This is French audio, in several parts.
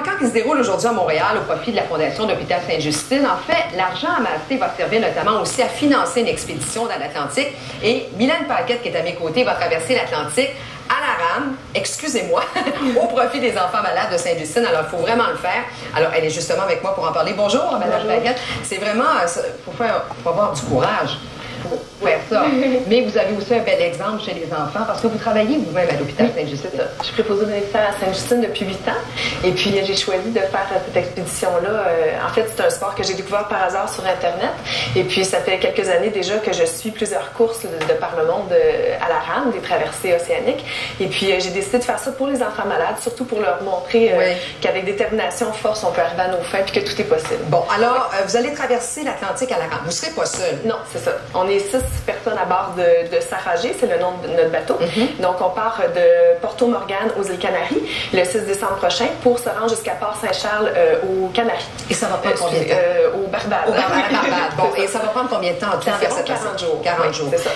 encan qui se déroule aujourd'hui à Montréal au profit de la Fondation d'Hôpital Sainte-Justine. En fait, l'argent amassé va servir notamment aussi à financer une expédition dans l'Atlantique. Et Mylène Paquette, qui est à mes côtés, va traverser l'Atlantique à la rame, excusez-moi, au profit des enfants malades de Sainte-Justine. Alors, il faut vraiment le faire. Alors, elle est justement avec moi pour en parler. Bonjour, Madame Paquette. C'est vraiment, faut avoir du courage pour faire ça. Mais vous avez aussi un bel exemple chez les enfants parce que vous travaillez vous-même à l'hôpital Sainte-Justine. Je suis préposée bénéficiaire à Sainte-Justine depuis 8 ans. Et puis, j'ai choisi de faire cette expédition-là. En fait, c'est un sport que j'ai découvert par hasard sur Internet. Et puis, ça fait quelques années déjà que je suis plusieurs courses de par le monde à la rame, des traversées océaniques. Et puis, j'ai décidé de faire ça pour les enfants malades, surtout pour leur montrer qu'avec détermination, force, on peut arriver à nos fins et que tout est possible. Bon, alors, vous allez traverser l'Atlantique à la rame. Vous ne serez pas seul. Non, c'est ça. On est 6 personnes à bord de Saragé, c'est le nom de notre bateau. Donc, on part de Porto Morgane aux îles Canaries le 6 décembre prochain pour se rendre jusqu'à Port-Saint-Charles aux Canaries. Et ça va prendre combien de temps? Aux Barbades. Aux Barbades. Bon, et ça va prendre combien de temps? Environ 40 jours. 40 jours. C'est ça.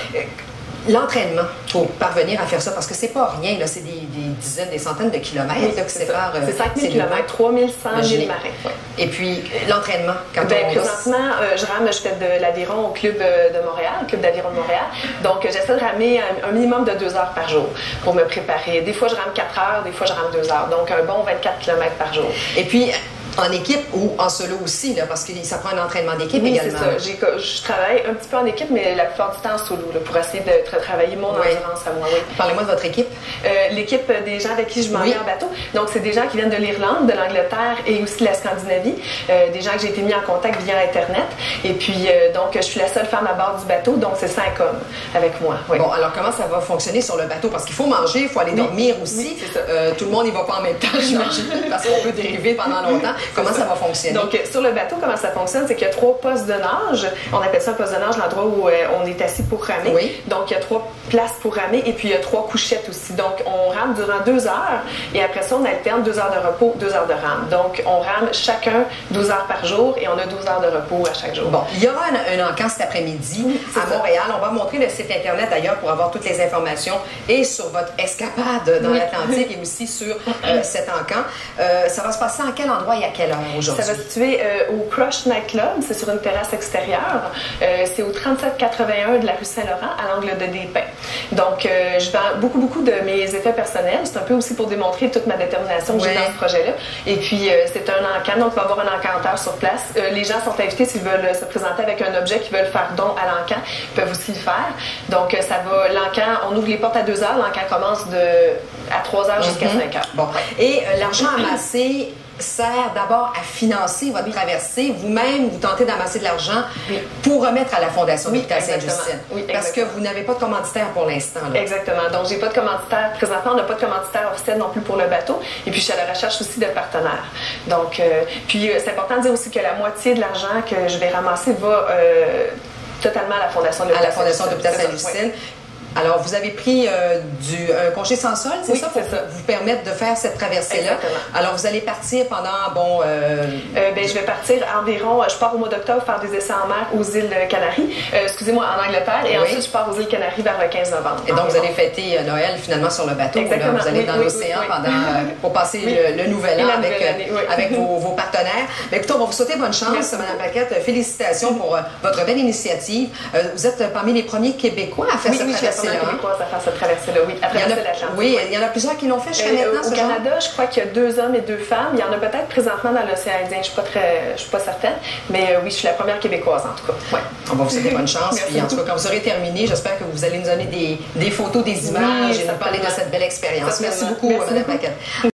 L'entraînement pour parvenir à faire ça, parce que c'est pas rien, c'est des dizaines, des centaines de kilomètres qui séparent. C'est 5000 km, 3100 000 marins. Ouais. Et puis, l'entraînement, quand présentement, je rame, je fais de l'aviron au Club de Montréal, au Club d'aviron de Montréal. Donc, j'essaie de ramer un minimum de 2 heures par jour pour me préparer. Des fois, je rame 4 heures, des fois, je rame 2 heures. Donc, un bon 24 km par jour. Et puis, en équipe ou en solo aussi, là, parce que ça prend un entraînement d'équipe également. C'est ça. Je travaille un petit peu en équipe, mais la plupart du temps en solo, là, pour essayer de travailler mon endurance à moi. Oui. Parlez-moi de votre équipe. L'équipe des gens avec qui je m'en vais en bateau. Donc, c'est des gens qui viennent de l'Irlande, de l'Angleterre et aussi de la Scandinavie. Des gens que j'ai été mis en contact via Internet. Et puis, donc, je suis la seule femme à bord du bateau, donc c'est 5 hommes avec moi. Oui. Bon, alors comment ça va fonctionner sur le bateau? Parce qu'il faut manger, il faut aller dormir aussi. Oui, tout le monde n'y va pas en même temps, j'imagine, parce qu'on peut dériver pendant longtemps. Comment ça va fonctionner? Donc, sur le bateau, comment ça fonctionne? C'est qu'il y a 3 postes de nage. On appelle ça un poste de nage, l'endroit où on est assis pour ramer. Oui. Donc, il y a 3 places pour ramer et puis il y a 3 couchettes aussi. Donc, on rame durant 2 heures et après ça, on alterne 2 heures de repos, 2 heures de rame. Donc, on rame chacun 12 heures par jour et on a 12 heures de repos à chaque jour. Bon, il y aura un encamp cet après-midi à Montréal. On va montrer le site Internet d'ailleurs pour avoir toutes les informations et sur votre escapade dans l'Atlantique et aussi sur cet encamp. Ça va se passer en quel endroit et à quelle heure aujourd'hui? Ça va se situer au Crush Night Club, c'est sur une terrasse extérieure. C'est au 3781 de la rue Saint-Laurent, à l'angle de Despins. Donc, je vends beaucoup de mes effets personnels. C'est un peu aussi pour démontrer toute ma détermination que j'ai dans ce projet-là. Et puis, c'est un encamp, donc il va y avoir un encanteur sur place. Les gens sont invités s'ils veulent se présenter avec un objet qu'ils veulent faire don à l'encan. Ils peuvent aussi le faire. Donc, ça va, l'encan, on ouvre les portes à 2 heures. L'encan commence à 3 heures jusqu'à 5 heures. Bon. Et l'argent amassé sert d'abord à financer votre traversée. Vous-même, vous tentez d'amasser de l'argent pour remettre à la Fondation d'Hôpital Sainte-Justine. Parce que vous n'avez pas de commanditaire pour l'instant. Exactement. Donc, j'ai pas de commanditaire. Présentement, on n'a pas de commanditaire officiel non plus pour le bateau. Et puis, je suis à la recherche aussi de partenaires. Donc, puis, c'est important de dire aussi que la moitié de l'argent que je vais ramasser va totalement à la Fondation d'Hôpital Sainte-Justine. Alors, vous avez pris un congé sans solde, c'est ça, pour vous permettre de faire cette traversée-là. Alors, vous allez partir pendant, je vais partir environ, je pars au mois d'octobre faire des essais en mer aux îles Canaries, excusez-moi, en Angleterre, et ensuite je pars aux îles Canaries vers le 15 novembre. Et donc, vous allez fêter Noël finalement sur le bateau. Là, vous allez dans l'océan pour passer le nouvel an avec vos partenaires. Mais écoutez, on va vous souhaiter bonne chance, Mme Paquette. Félicitations pour votre belle initiative. Vous êtes parmi les premiers Québécois à faire cette traversée. Québécoise à faire cette traversée-là, à traverser l'Atlantique. Oui, il y en a plusieurs qui l'ont fait jusqu'à maintenant. Au Canada, je crois qu'il y a 2 hommes et 2 femmes. Il y en a peut-être présentement dans l'océan Indien. Je suis pas certaine. Mais oui, je suis la première Québécoise, en tout cas. Ouais. On va vous souhaiter bonne chance. Puis en tout cas, quand vous aurez terminé, j'espère que vous allez nous donner des photos, des images et nous parler de cette belle expérience. Merci beaucoup, Mme Paquette.